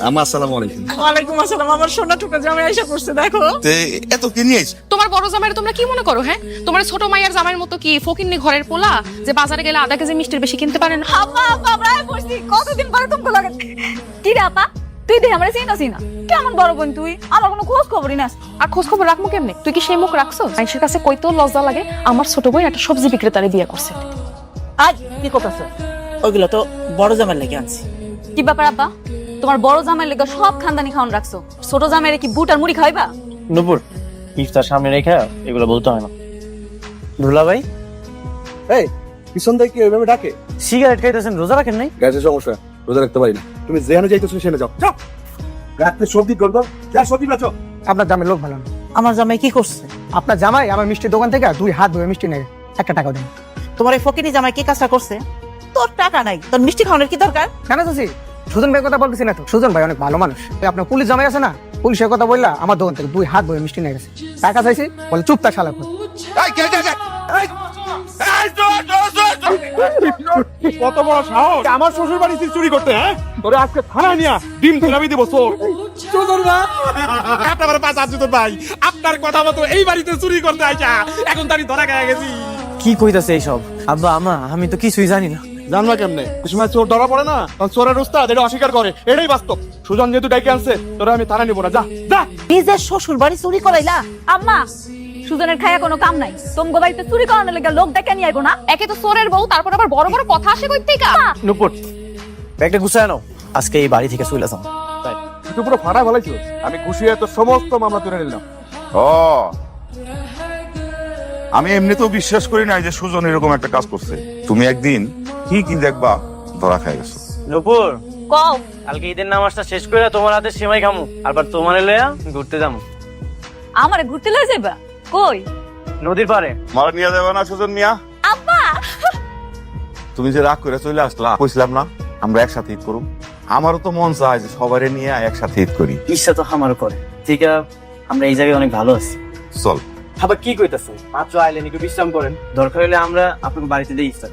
আম্মা আসসালামু আলাইকুম। ওয়ালাইকুম আসসালাম। আমার সোনা টুকা জামাই আইসা পড়ছে দেখো। এত কি নিয়েছ? তোমার বড় জামাইয়ের তোমরা কি মনে করো? হ্যাঁ, তোমার ছোট মাইয়ার জামাইয়ের মতো কি ফকিন্নি ঘরের পোলা যে বাজারে গেলে আধা কেজি মিষ্টির বেশি কিনতে পারে না? আপা আপা আমরা বসছি কতদিন পরে তুমি লাগে কি রে আপা তুই দে আমরা চিনা কেমন বড় বোন তুই আমার কোনো খোঁজ খবরই না। আর খোঁজ খবর রাখবো কেমনে? তুই কি সেই মুখ রাখছো? মানুষের কাছে কইতেও লজ্জা লাগে। আমার ছোট বোন একটা সবজি বিক্রেতারে বিয়ে করছে। আজ কি করতেছ? ওইগুলো তো বড় জামাই লেগে আনছি। কি ব্যাপার আপা তোমার বড় জামাইয়ের লেগে সব খানদানি খাওয়ান রাখছো, ছোট জামাইয়ের কি বুট আর মুড়ি খাইবা? নূপুর, ইফতার সামনে রেখে এগুলো বলতে হয় না। দুলা ভাই, এই পিছন থেকে কি ওইভাবে ডাকে? সিগারেট খাইতেছেন, রোজা রাখেন নাই? গ্যাসের সমস্যা, রোজা রাখতে পারি না। তুমি যেখানে যাইতেছো সেখানে যাও, যাও। রাত্রে সবজি করবো, যা সবজি বেচো। আপনার জামাই লোক ভালো না। আমার জামাই কি করছে? আপনার জামাই আমার মিষ্টির দোকান থেকে 2 হাত ধরে মিষ্টি নেয়, 1 টাকা দেন। তোমার এই ফকিনি জামাই কি কাজটা করছে? তোর টাকা নাই, তোর মিষ্টি খাওয়ানোর কি দরকার? কেন চাচি? সুজন ভাই কথা বলতেছি না তো? সুজন ভাই অনেক ভালো মানুষ। আপনার পুলিশ জামাই আছে না, পুলিশের কথা বললা আমার দোকান থেকে 2 হাত ধরে মিষ্টি নিয়ে গেছে। টাকা চাইছি বলে চুপ থাক শালা। কত বড় সাহস আমার শ্বশুর বাড়ি চুরি করতে! হ্যাঁ, তোরে আজকে থানায় নিয়া ডিম ফেরাবি দিব। ভাই আপনার কথা মতো এই বাড়িতে চুরি করতে আইসা এখন তারি ধরা খেয়ে গেছি। কি কইতাছে এইসব? আব্বা আমা আমি তো কিছুই জানি না। জানবা কেমনে? সময় চোর ধরা পড়ে না, তখন চোরের উস্তাদ এটা অস্বীকার করে, এটাই বাস্তব। সুজন যেহেতু ডাইকে আনছে, তোরা আমি থানা নিব না। যা যা। নিজের শ্বশুর বাড়ি চুরি করাইলা? আম্মা সুজনের খায়া কোনো কাম নাই, তোমগো বাড়িতে চুরি করানোর লেগে লোক ডেকে নিয়ে আইবো না? একে তো চোরের বউ, তারপর আবার বড় বড় কথা আসে কই থেকে? নূপুর, ব্যাগটা গুছায় নাও, আজকে এই বাড়ি থেকে চলে যাও। তুই পুরো ফাটা ফেলাইছিস। আমি খুশি হয়ে তোর সমস্ত মামলা তুলে নিলাম। ও, আমি এমনিতেও বিশ্বাস করি না যে সুজন এরকম একটা কাজ করছে। তুমি একদিন কি দেখবা ধরা খাই গেছো। নূপুর, কও কালকে ঈদের নামাজটা শেষ করে তোমার হাতে সেমাই খামু, আবার তোমার লইয়া ঘুরতে যাবো। আমারে ঘুরতে লয়ে যাইবা? কই? নদীর পারে। মারা নিয়ে যাবে না সুজন মিয়া? আব্বা তুমি যে রাগ করে চলে আসলা, কইছিলাম না আমরা একসাথে ঈদ করব। আমারও তো মন চায় যে সবারে নিয়ে একসাথে ঈদ করি। ইচ্ছা তো আমারও করে। ঠিক আছে, আমরা এই জায়গায় অনেক ভালো আছি। চল। আবার কি কইতাছেন? মাত্র আইলেন, একটু বিশ্রাম করেন, দরকার হলে আমরা আপনাকে বাড়িতে দিয়ে ইফতার।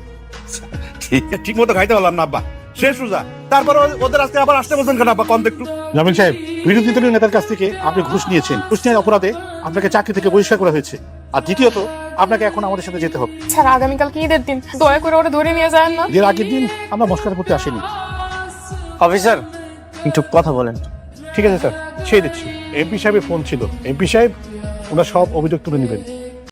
ঠিক মতো খাইতে পারলাম না আব্বা, শেষ রোজা। তারপর ওদের আজকে আবার আসতে বলছেন কেন আব্বা? কম একটু। জামিল সাহেব, বিরোধী দলীয় নেতার কাছ থেকে আপনি ঘুষ নিয়েছেন। ঘুষ নেওয়ার অপরাধে আপনাকে চাকরি থেকে বহিষ্কার করা হয়েছে। আর দ্বিতীয়ত, আপনাকে এখন আমাদের সাথে যেতে হবে। ছাড়া আগামীকাল কি ঈদের দিন, দয়া করে ওরা ধরে নিয়ে যায় না। এর আগের দিন আমরা মস্কার করতে আসিনি। অফিসার, একটু কথা বলেন। ঠিক আছে স্যার, সেই দিচ্ছি। এমপি সাহেবের ফোন ছিল। এমপি সাহেব ওনার সব অভিযোগ তুলে নেবেন।